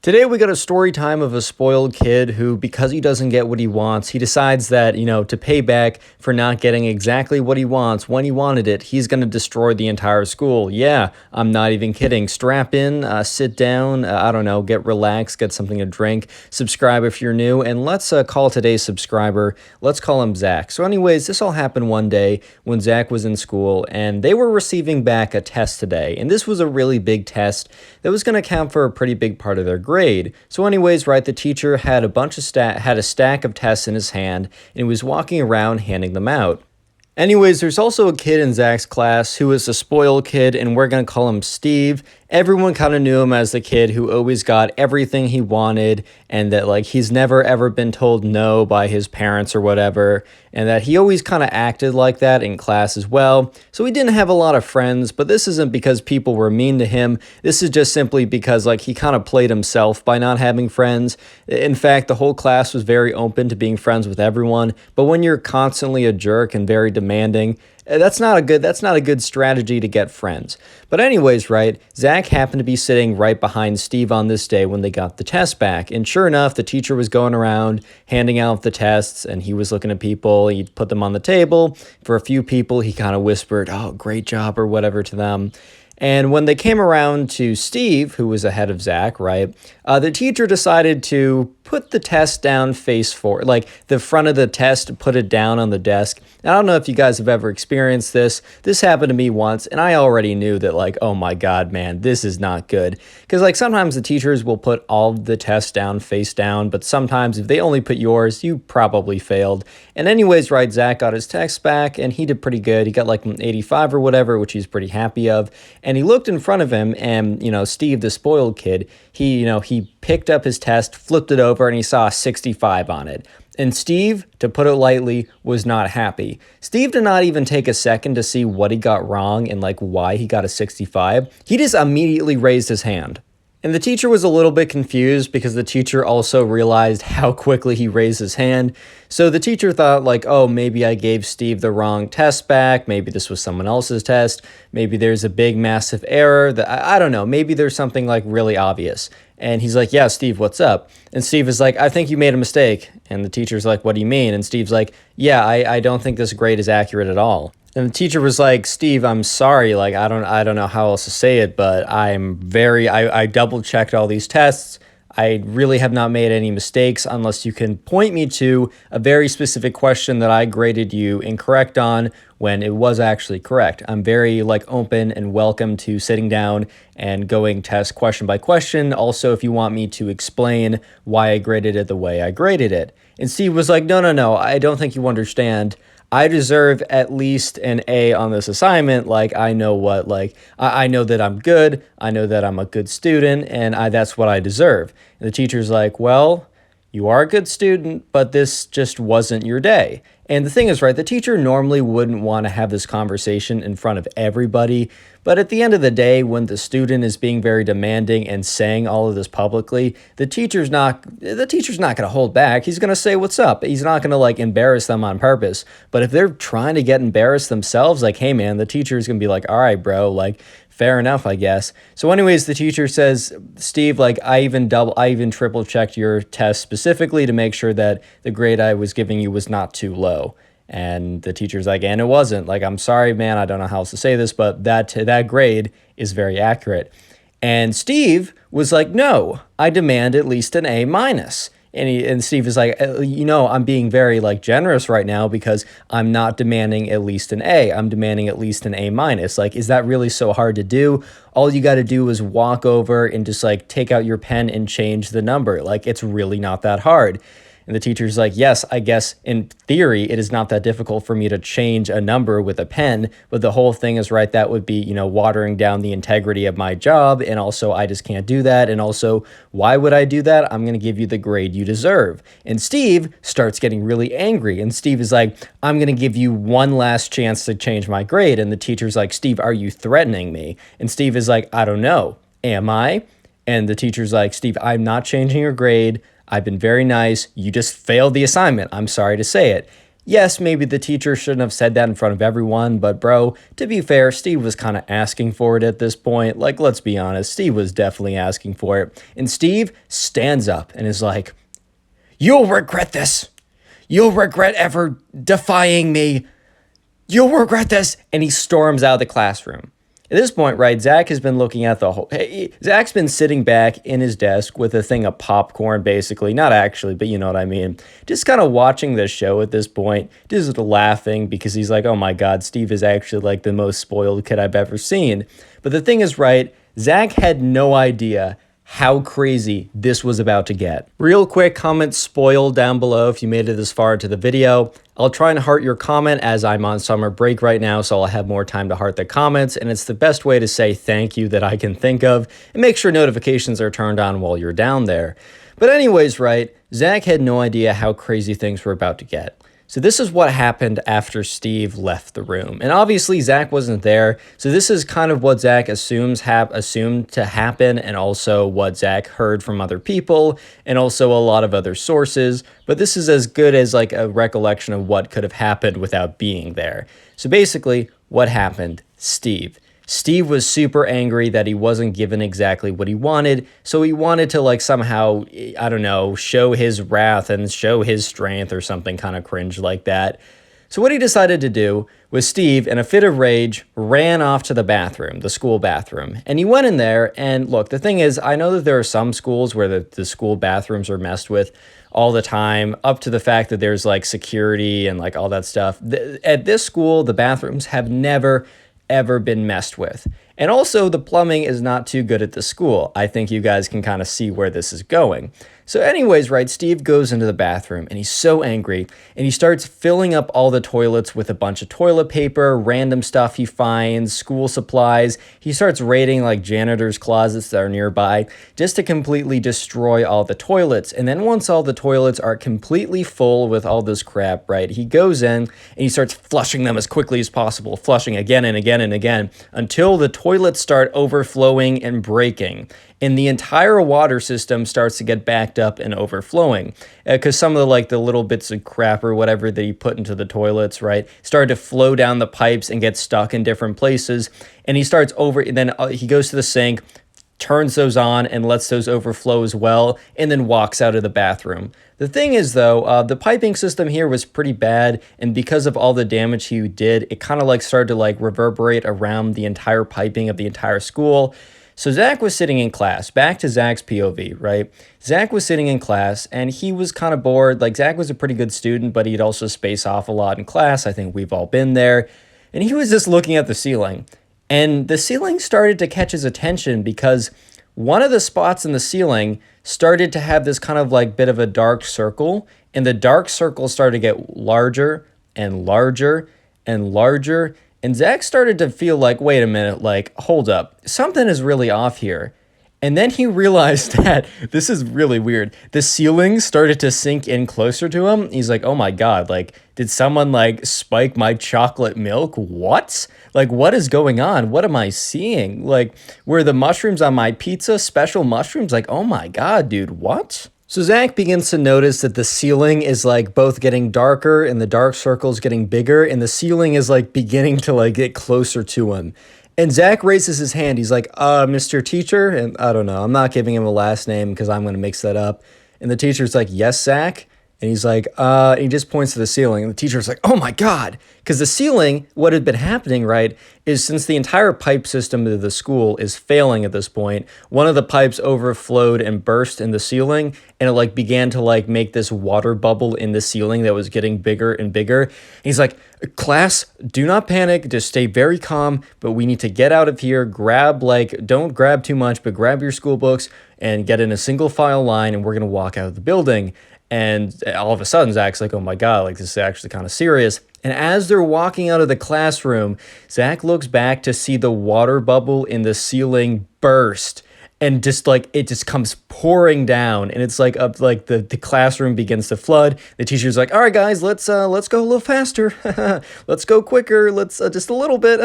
Today we got a story time of a spoiled kid who, because he doesn't get what he wants, he decides that, to pay back for not getting exactly what he wants when he wanted it, he's going to destroy the entire school. Yeah, I'm not even kidding. Strap in, sit down, I don't know, get relaxed, get something to drink, subscribe if you're new, and let's call today's subscriber, let's call him Zach. So anyways, this all happened one day when Zach was in school, and they were receiving back a test today, and this was a really big test that was going to count for a pretty big part of their grade. So anyways, right, the teacher had a stack of tests in his hand, and he was walking around handing them out. Anyways, there's also a kid in Zach's class who is a spoiled kid, and we're going to call him Steve. Everyone kind of knew him as the kid who always got everything he wanted, and that he's never ever been told no by his parents or whatever, and that he always kind of acted like that in class as well. So he didn't have a lot of friends, but this isn't because people were mean to him. This is just simply because he kind of played himself by not having friends. In fact, the whole class was very open to being friends with everyone, but when you're constantly a jerk and very demanding, that's not a good strategy to get friends. But anyways, right, Zach happened to be sitting right behind Steve on this day when they got the test back. And sure enough, the teacher was going around handing out the tests, and he was looking at people. He put them on the table. For a few people, he kind of whispered, "Oh, great job," or whatever to them. And when they came around to Steve, who was ahead of Zach, right, the teacher decided to put the test down face forward, the front of the test, put it down on the desk. And I don't know if you guys have ever experienced this. This happened to me once, and I already knew that, oh my God, man, this is not good. Because, sometimes the teachers will put all of the tests down face down, but sometimes if they only put yours, you probably failed. And anyways, right, Zach got his tests back, and he did pretty good. He got an 85 or whatever, which he's pretty happy of. And he looked in front of him, and, Steve, the spoiled kid, he picked up his test, flipped it over, and he saw a 65 on it. And Steve, to put it lightly, was not happy. Steve did not even take a second to see what he got wrong and why he got a 65. He just immediately raised his hand. And the teacher was a little bit confused because the teacher also realized how quickly he raised his hand. So the teacher thought oh, maybe I gave Steve the wrong test back. Maybe this was someone else's test. Maybe there's a big massive error that I don't know. Maybe there's something really obvious. And he's like, "Yeah, Steve, what's up?" And Steve is like, "I think you made a mistake." And the teacher's like, "What do you mean?" And Steve's like, "Yeah, I don't think this grade is accurate at all." And the teacher was like, "Steve, I'm sorry. I don't know how else to say it, but I double checked all these tests. I really have not made any mistakes unless you can point me to a very specific question that I graded you incorrect on when it was actually correct. I'm very open and welcome to sitting down and going test question by question. Also, if you want me to explain why I graded it the way I graded it." And Steve was like, No, I don't think you understand. I deserve at least an A on this assignment. I know I know that I'm good. I know that I'm a good student, and that's what I deserve. And the teacher's like, "Well, you are a good student, but this just wasn't your day." And the thing is, right, the teacher normally wouldn't want to have this conversation in front of everybody. But at the end of the day, when the student is being very demanding and saying all of this publicly, the teacher's not going to hold back. He's going to say what's up. He's not going to embarrass them on purpose. But if they're trying to get embarrassed themselves, "Hey man," the teacher's going to be like, "All right, bro, fair enough, I guess." So anyways, the teacher says, "Steve, I even triple checked your test specifically to make sure that the grade I was giving you was not too low." And the teacher's like, "And it wasn't. I'm sorry, man. I don't know how else to say this, but that grade is very accurate." And Steve was like, "No, I demand at least an A minus." And Steve is like, "I'm being very generous right now because I'm not demanding at least an A. I'm demanding at least an A minus. Is that really so hard to do? All you got to do is walk over and just take out your pen and change the number. It's really not that hard." And the teacher's like, "Yes, I guess in theory, it is not that difficult for me to change a number with a pen, but the whole thing is, right, that would be, watering down the integrity of my job, and also I just can't do that, and also, why would I do that? I'm going to give you the grade you deserve." And Steve starts getting really angry, and Steve is like, "I'm going to give you one last chance to change my grade." And the teacher's like, "Steve, are you threatening me?" And Steve is like, "I don't know. Am I?" And the teacher's like, "Steve, I'm not changing your grade. I've been very nice. You just failed the assignment. I'm sorry to say it." Yes, maybe the teacher shouldn't have said that in front of everyone, but bro, to be fair, Steve was kind of asking for it at this point. Like, let's be honest, Steve was definitely asking for it. And Steve stands up and is like, "You'll regret this. You'll regret ever defying me. You'll regret this." And he storms out of the classroom. At this point, right, Zach has been looking at the whole... Zach's been sitting back in his desk with a thing of popcorn, basically. Not actually, but you know what I mean. Just kind of watching the show at this point. Just laughing because he's like, oh my god, Steve is actually like the most spoiled kid I've ever seen. But the thing is, right, Zach had no idea how crazy this was about to get. Real quick, comment spoiled down below if you made it this far into the video. I'll try and heart your comment as I'm on summer break right now, so I'll have more time to heart the comments, and it's the best way to say thank you that I can think of, and make sure notifications are turned on while you're down there. But anyways, right, Zach had no idea how crazy things were about to get. So this is what happened after Steve left the room. And obviously Zach wasn't there. So this is kind of what Zach assumed to happen, and also what Zach heard from other people and also a lot of other sources. But this is as good as like a recollection of what could have happened without being there. So basically what happened? Steve was super angry that he wasn't given exactly what he wanted, so he wanted to like somehow, I don't know, show his wrath and show his strength or something kind of cringe like that. So what he decided to do was Steve, in a fit of rage, ran off to the bathroom, the school bathroom. And he went in there, and look, the thing is, I know that there are some schools where the school bathrooms are messed with all the time, up to the fact that there's like security and like all that stuff. At this school, the bathrooms have never ever been messed with. And also the plumbing is not too good at the school. I think you guys can kind of see where this is going. So anyways, right, Steve goes into the bathroom and he's so angry and he starts filling up all the toilets with a bunch of toilet paper, random stuff he finds, school supplies. He starts raiding like janitor's closets that are nearby just to completely destroy all the toilets. And then once all the toilets are completely full with all this crap, right, he goes in and he starts flushing them as quickly as possible, flushing again and again and again until the toilets start overflowing and breaking. And the entire water system starts to get backed up and overflowing because some of the little bits of crap or whatever that he put into the toilets, right, started to flow down the pipes and get stuck in different places. And he starts he goes to the sink, turns those on and lets those overflow as well, and then walks out of the bathroom. The thing is, though, the piping system here was pretty bad, and because of all the damage he did, it kind of like started to like reverberate around the entire piping of the entire school. So Zach was sitting in class, back to Zach's POV, right? Zach was sitting in class and he was kind of bored. Like, Zach was a pretty good student, but he'd also space off a lot in class. I think we've all been there. And he was just looking at the ceiling. And the ceiling started to catch his attention because one of the spots in the ceiling started to have this kind of like bit of a dark circle. And the dark circle started to get larger and larger and larger. And Zach started to feel like, wait a minute, like, hold up, something is really off here. And then he realized that this is really weird. The ceiling started to sink in closer to him. He's like, oh my God, like, did someone like spike my chocolate milk? What? Like, what is going on? What am I seeing? Like, were the mushrooms on my pizza special mushrooms? Like, oh my God, dude, what? So Zach begins to notice that the ceiling is like both getting darker and the dark circles getting bigger, and the ceiling is like beginning to like get closer to him. And Zach raises his hand. He's like, Mr. Teacher, and I don't know, I'm not giving him a last name because I'm going to mix that up. And the teacher's like, yes, Zach. And he's like, he just points to the ceiling. And the teacher's like, oh my God. Because the ceiling, what had been happening, right, is since the entire pipe system of the school is failing at this point, one of the pipes overflowed and burst in the ceiling. And it like began to like make this water bubble in the ceiling that was getting bigger and bigger. And he's like, class, do not panic. Just stay very calm. But we need to get out of here. Don't grab too much, but grab your school books and get in a single file line. And we're going to walk out of the building. And all of a sudden, Zach's like, oh my God, like this is actually kind of serious. And as they're walking out of the classroom, Zach looks back to see the water bubble in the ceiling burst. And just like, it just comes pouring down. And it's like up, like the classroom begins to flood. The teacher's like, all right, guys, let's go a little faster. Let's go quicker. Let's just a little bit.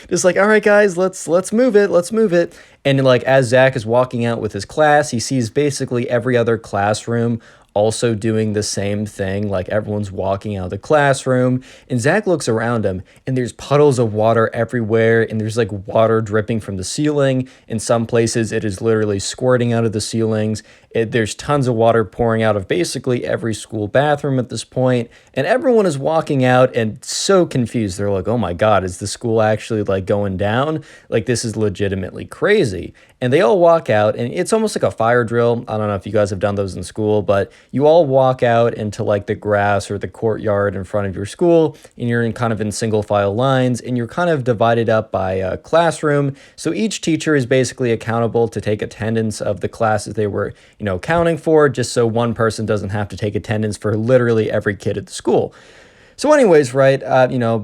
Just like, all right, guys, let's move it. Let's move it. And like, as Zach is walking out with his class, he sees basically every other classroom also doing the same thing. Like everyone's walking out of the classroom, and Zach looks around him, and there's puddles of water everywhere, and there's like water dripping from the ceiling. In some places, it is literally squirting out of the ceilings. There's tons of water pouring out of basically every school bathroom at this point, and everyone is walking out and so confused. They're like, oh my God, is the school actually like going down? Like, this is legitimately crazy. And they all walk out, and it's almost like a fire drill. I don't know if you guys have done those in school, but you all walk out into like the grass or the courtyard in front of your school, and you're in kind of in single file lines, and you're kind of divided up by a classroom. So each teacher is basically accountable to take attendance of the classes they were, counting for, just so one person doesn't have to take attendance for literally every kid at the school. So anyways, right,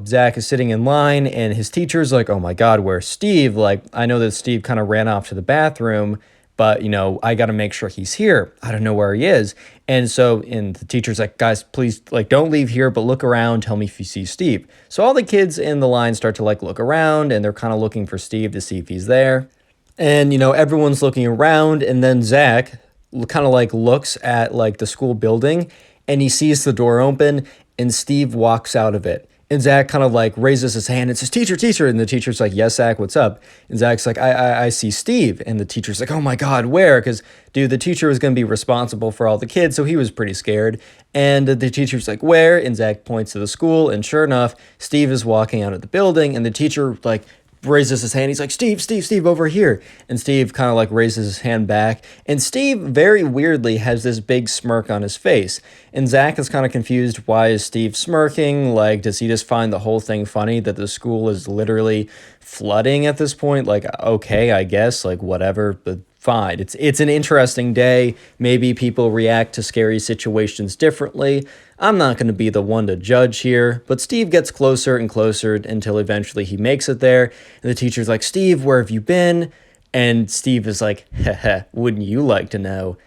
Zach is sitting in line, and his teacher's like, oh my God, where's Steve? Like, I know that Steve kind of ran off to the bathroom, but, I got to make sure he's here. I don't know where he is. And the teacher's like, guys, please, like, don't leave here, but look around. Tell me if you see Steve. So all the kids in the line start to, like, look around, and they're kind of looking for Steve to see if he's there. And, everyone's looking around, and then Zach kind of, like, looks at, like, the school building, and he sees the door open, and Steve walks out of it. And Zach kind of like raises his hand and says, teacher. And the teacher's like, yes, Zach, what's up? And Zach's like, I see Steve. And the teacher's like, oh my God, where? Because, dude, the teacher was going to be responsible for all the kids, so he was pretty scared. And the teacher's like, where? And Zach points to the school. And sure enough, Steve is walking out of the building. And the teacher like raises his hand. He's like, Steve, over here. And Steve kind of like raises his hand back. And Steve very weirdly has this big smirk on his face. And Zach is kind of confused. Why is Steve smirking? Like, does he just find the whole thing funny that the school is literally flooding at this point? Like, okay, I guess, like, whatever, but fine. It's an interesting day. Maybe people react to scary situations differently. I'm not going to be the one to judge here, but Steve gets closer and closer until eventually he makes it there. And the teacher's like, Steve, where have you been? And Steve is like, haha, wouldn't you like to know?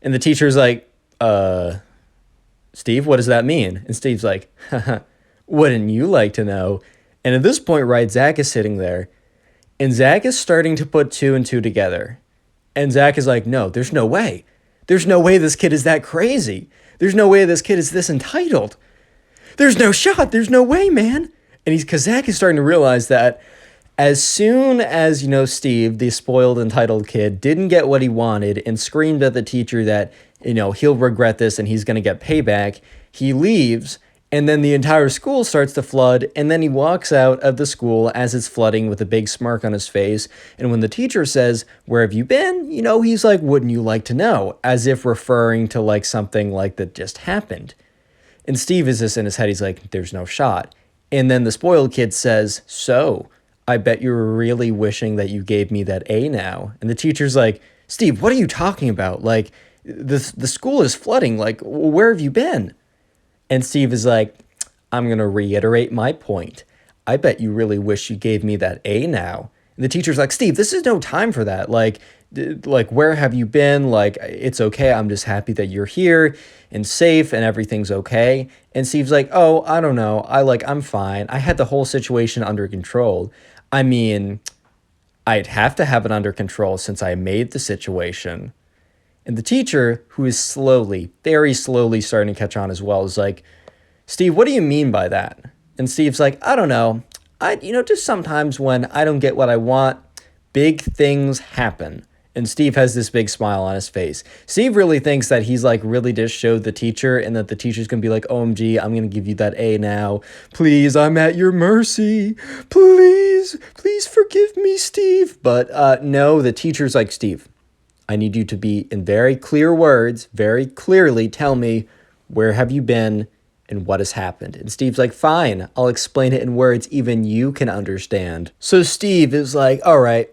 And the teacher's like, Steve, what does that mean? And Steve's like, haha, wouldn't you like to know? And at this point, right, Zach is sitting there, and Zach is starting to put two and two together. And Zach is like, no, there's no way. There's no way this kid is that crazy. There's no way this kid is this entitled. There's no shot. There's no way, man. And because Zach is starting to realize that as soon as, Steve, the spoiled, entitled kid, didn't get what he wanted and screamed at the teacher that, he'll regret this and he's going to get payback, he leaves. And then the entire school starts to flood, and then he walks out of the school as it's flooding with a big smirk on his face. And when the teacher says, where have you been? He's like, wouldn't you like to know? As if referring to like something like that just happened. And Steve is this in his head. He's like, there's no shot. And then the spoiled kid says, so I bet you're really wishing that you gave me that A now. And the teacher's like, Steve, what are you talking about? Like, the school is flooding. Like, where have you been? And Steve is like, I'm going to reiterate my point. I bet you really wish you gave me that A now. And the teacher's like, Steve, this is no time for that. Like, where have you been? Like, it's okay. I'm just happy that you're here and safe and everything's okay. And Steve's like, oh, I don't know. I'm fine. I had the whole situation under control. I mean, I'd have to have it under control since I made the situation. And the teacher, who is slowly, very slowly starting to catch on as well, is like, Steve, what do you mean by that? And Steve's like, I don't know. Just sometimes when I don't get what I want, big things happen. And Steve has this big smile on his face. Steve really thinks that he's like really just showed the teacher and that the teacher's going to be like, OMG, I'm going to give you that A now. Please, I'm at your mercy. Please forgive me, Steve. But no, the teacher's like, Steve, I need you to be in very clear words, very clearly tell me, where have you been and what has happened? And Steve's like, fine, I'll explain it in words even you can understand. So Steve is like, all right,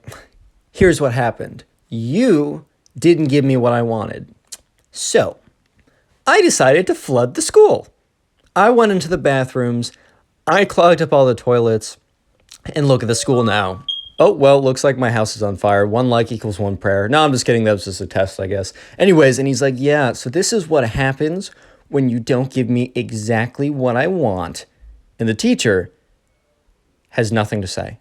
here's what happened. You didn't give me what I wanted. So I decided to flood the school. I went into the bathrooms, I clogged up all the toilets, and look at the school now. Oh, well, looks like my house is on fire. 1 like equals 1 prayer. No, I'm just kidding. That was just a test, I guess. Anyways, and he's like, yeah, so this is what happens when you don't give me exactly what I want. And the teacher has nothing to say.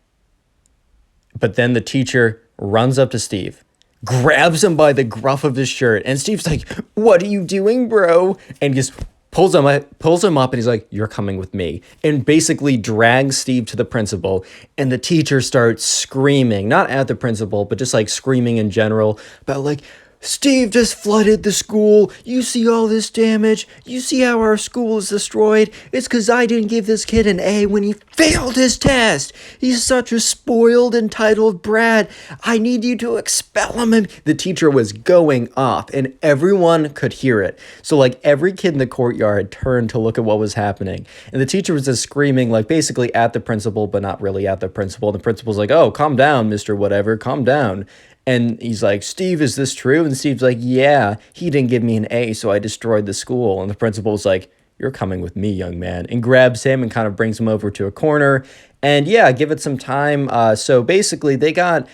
But then the teacher runs up to Steve grabs him by the gruff of his shirt. And Steve's like, "What are you doing, bro?" And just pulls him up, and he's like, "You're coming with me." And basically drags Steve to the principal. And the teacher starts screaming, not at the principal, but just like screaming in general about like, "Steve just flooded the school. You see all this damage. You see how our school is destroyed. It's because I didn't give this kid an A when he failed his test. He's such a spoiled, entitled brat. I need you to expel him." And the teacher was going off, and everyone could hear it. So, like, every kid in the courtyard turned to look at what was happening. And the teacher was just screaming, like, basically at the principal, but not really at the principal. And the principal's like, "Oh, calm down, Mr. Whatever. Calm down." And he's like, "Steve, is this true?" And Steve's like, "Yeah, he didn't give me an A, so I destroyed the school." And the principal's like, "You're coming with me, young man," and grabs him and kind of brings him over to a corner. And yeah, give it some time. So basically, they got,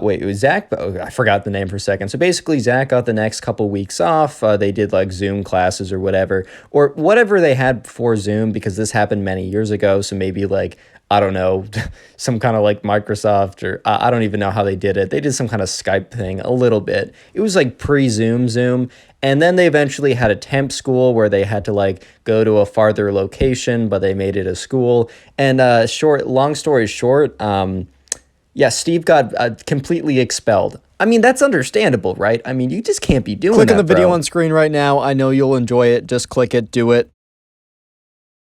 wait, it was Zach. Oh, I forgot the name for a second. So basically, Zach got the next couple weeks off. They did like Zoom classes or whatever they had before Zoom, because this happened many years ago. So maybe like, I don't know, some kind of like Microsoft, or I don't even know how they did it. They did some kind of Skype thing a little bit. It was like Zoom. And then they eventually had a temp school where they had to like go to a farther location, but they made it a school. And long story short, yeah, Steve got completely expelled. I mean, that's understandable, right? I mean, you just can't be doing Click that, on the video bro. on screen right now. I know you'll enjoy it. Just click it, do it.